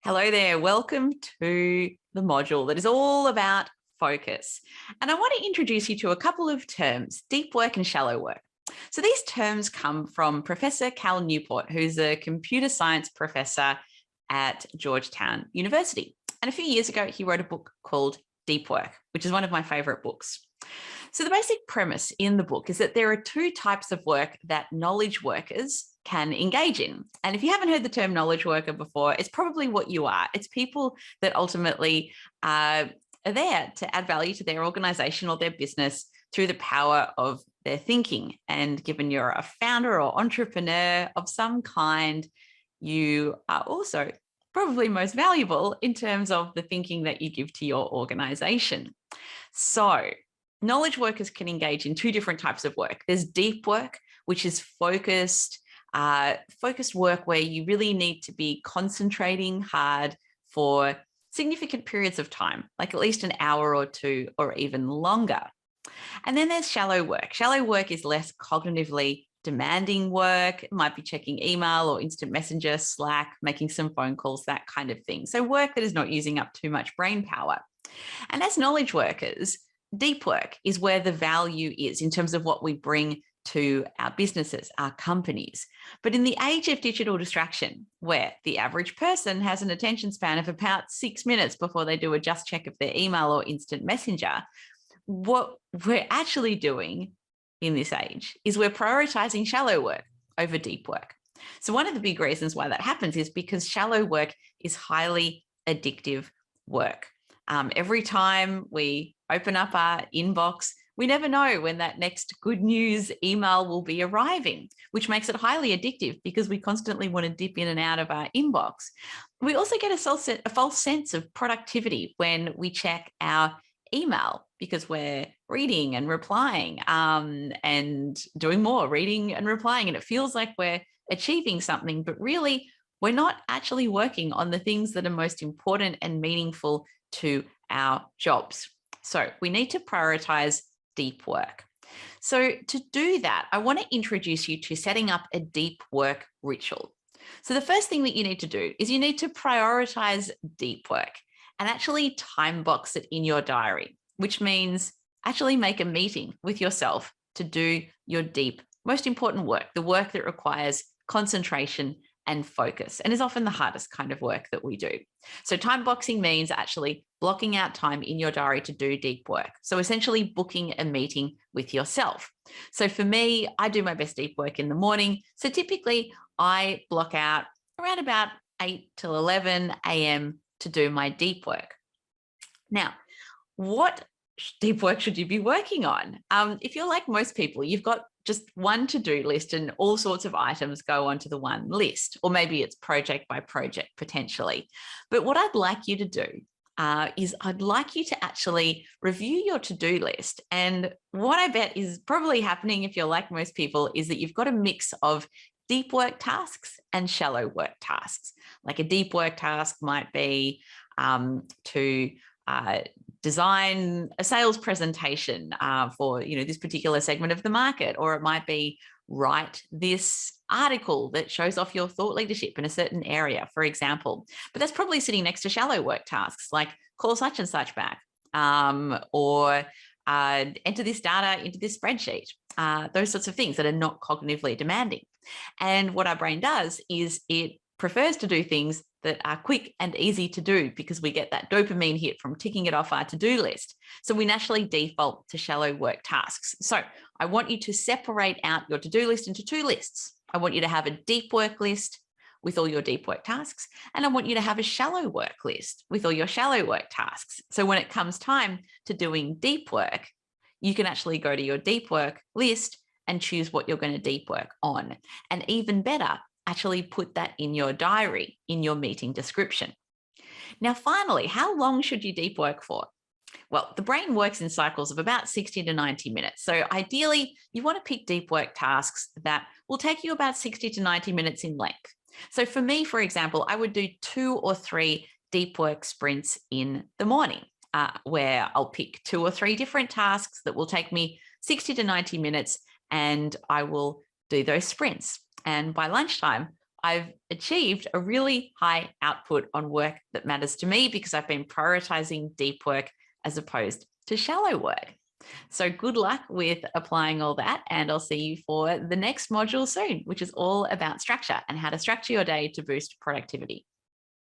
Hello there. Welcome to the module that is all about focus. And I want to introduce you to a couple of terms, deep work and shallow work. So these terms come from Professor Cal Newport, who's a computer science professor at Georgetown University. And a few years ago, he wrote a book called Deep Work, which is one of my favorite books. So the basic premise in the book is that there are two types of work that knowledge workers can engage in. And if you haven't heard the term knowledge worker before, it's probably what you are. It's people that ultimately are there to add value to their organization or their business through the power of their thinking. And given you're a founder or entrepreneur of some kind, you are also probably most valuable in terms of the thinking that you give to your organization. So knowledge workers can engage in two different types of work. There's deep work, which is focused work where you really need to be concentrating hard for significant periods of time, like at least an hour or two or even longer. And then there's shallow work. Shallow work is less cognitively demanding work. It might be checking email or instant messenger, Slack, making some phone calls, that kind of thing. So work that is not using up too much brain power. And as knowledge workers, deep work is where the value is in terms of what we bring to our businesses, our companies. But in the age of digital distraction, where the average person has an attention span of about 6 minutes before they do a just check of their email or instant messenger, what we're actually doing in this age is we're prioritizing shallow work over deep work. So one of the big reasons why that happens is because shallow work is highly addictive work. Every time we open up our inbox, we never know when that next good news email will be arriving, which makes it highly addictive because we constantly want to dip in and out of our inbox. We also get a false sense of productivity when we check our email because we're reading and replying and doing more reading and replying. And it feels like we're achieving something, but really we're not actually working on the things that are most important and meaningful to our jobs. So we need to prioritize deep work. So to do that, I want to introduce you to setting up a deep work ritual. So the first thing that you need to do is you need to prioritize deep work and actually time box it in your diary, which means actually make a meeting with yourself to do your deep, most important work, the work that requires concentration and focus, and is often the hardest kind of work that we do. So time boxing means actually blocking out time in your diary to do deep work. So essentially booking a meeting with yourself. So for me, I do my best deep work in the morning. So typically I block out around about 8 till 11 a.m. to do my deep work. Now, what deep work should you be working on? If you're like most people, you've got just one to-do list and all sorts of items go onto the one list, or maybe it's project by project potentially. But what I'd like you to do is I'd like you to actually review your to-do list. And what I bet is probably happening if you're like most people is that you've got a mix of deep work tasks and shallow work tasks. Like a deep work task might be to design a sales presentation for this particular segment of the market, or it might be write this article that shows off your thought leadership in a certain area, for example. But that's probably sitting next to shallow work tasks like call such and such back, or enter this data into this spreadsheet, those sorts of things that are not cognitively demanding. And what our brain does is it prefers to do things that are quick and easy to do because we get that dopamine hit from ticking it off our to-do list. So we naturally default to shallow work tasks. So I want you to separate out your to-do list into two lists. I want you to have a deep work list with all your deep work tasks, and I want you to have a shallow work list with all your shallow work tasks. So when it comes time to doing deep work, you can actually go to your deep work list and choose what you're going to deep work on. And even better, actually put that in your diary, in your meeting description. Now, finally, how long should you deep work for? Well, the brain works in cycles of about 60 to 90 minutes. So ideally, you want to pick deep work tasks that will take you about 60 to 90 minutes in length. So for me, for example, I would do 2 or 3 deep work sprints in the morning, where I'll pick 2 or 3 different tasks that will take me 60 to 90 minutes, and I will do those sprints. And by lunchtime, I've achieved a really high output on work that matters to me because I've been prioritizing deep work as opposed to shallow work. So good luck with applying all that. And I'll see you for the next module soon, which is all about structure and how to structure your day to boost productivity.